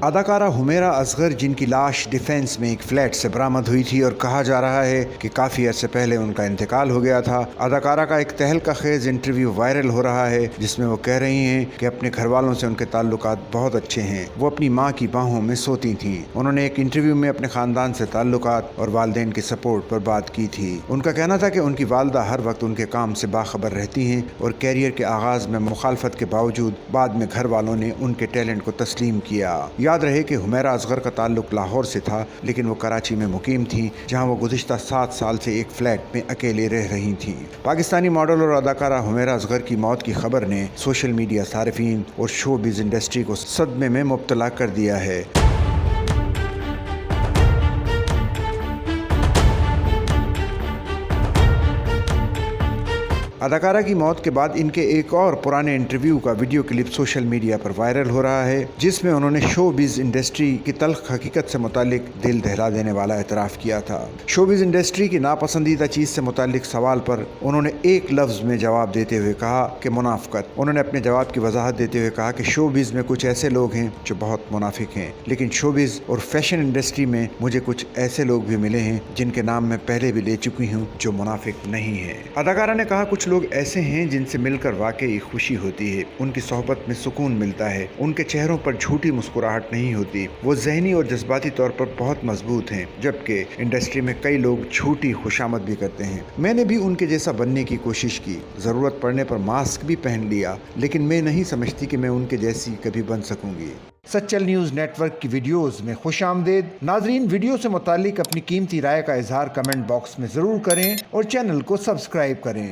اداکارہ حمیرہ اصغر، جن کی لاش ڈیفنس میں ایک فلیٹ سے برآمد ہوئی تھی اور کہا جا رہا ہے کہ کافی عرصے پہلے ان کا انتقال ہو گیا تھا، اداکارہ کا ایک تہلکہ خیز انٹرویو وائرل ہو رہا ہے جس میں وہ کہہ رہی ہیں کہ اپنے گھر والوں سے ان کے تعلقات بہت اچھے ہیں، وہ اپنی ماں کی باہوں میں سوتی تھیں۔ انہوں نے ایک انٹرویو میں اپنے خاندان سے تعلقات اور والدین کے سپورٹ پر بات کی تھی۔ ان کا کہنا تھا کہ ان کی والدہ ہر وقت ان کے کام سے باخبر رہتی ہیں اور کیریئر کے آغاز میں مخالفت کے باوجود بعد میں گھر والوں نے ان کے ٹیلنٹ کو تسلیم کیا۔ یاد رہے کہ حمیرہ اصغر کا تعلق لاہور سے تھا، لیکن وہ کراچی میں مقیم تھیں، جہاں وہ گزشتہ 7 سال سے ایک فلیٹ میں اکیلے رہ رہی تھیں۔ پاکستانی ماڈل اور اداکارہ حمیرہ اصغر کی موت کی خبر نے سوشل میڈیا صارفین اور شو بز انڈسٹری کو صدمے میں مبتلا کر دیا ہے۔ اداکارہ کی موت کے بعد ان کے ایک اور پرانے انٹرویو کا ویڈیو کلپ سوشل میڈیا پر وائرل ہو رہا ہے، جس میں انہوں نے شو بز انڈسٹری کی تلخ حقیقت سے متعلق دل دہلا دینے والا اعتراف کیا تھا۔ شو بز انڈسٹری کی ناپسندیدہ چیز سے متعلق سوال پر انہوں نے ایک لفظ میں جواب دیتے ہوئے کہا کہ منافقت۔ انہوں نے اپنے جواب کی وضاحت دیتے ہوئے کہا کہ شو بز میں کچھ ایسے لوگ ہیں جو بہت منافق ہیں، لیکن شو بز اور فیشن انڈسٹری میں مجھے کچھ ایسے لوگ بھی ملے ہیں جن کے نام میں پہلے بھی لے چکی ہوں جو منافق نہیں ہیں۔ اداکارہ نے کہا کچھ لوگ ایسے ہیں جن سے مل کر واقعی خوشی ہوتی ہے، ان کی صحبت میں سکون ملتا ہے، ان کے چہروں پر جھوٹی مسکراہٹ نہیں ہوتی، وہ ذہنی اور جذباتی طور پر بہت مضبوط ہیں، جبکہ انڈسٹری میں کئی لوگ جھوٹی خوشامد بھی کرتے ہیں۔ میں نے بھی ان کے جیسا بننے کی کوشش کی، ضرورت پڑنے پر ماسک بھی پہن لیا، لیکن میں نہیں سمجھتی کہ میں ان کے جیسی کبھی بن سکوں گی۔ سچل نیوز نیٹ ورک کی ویڈیوز میں خوش آمدید۔ ناظرین، ویڈیو سے متعلق اپنی قیمتی رائے کا اظہار کمنٹ باکس میں ضرور کریں اور چینل کو سبسکرائب کریں۔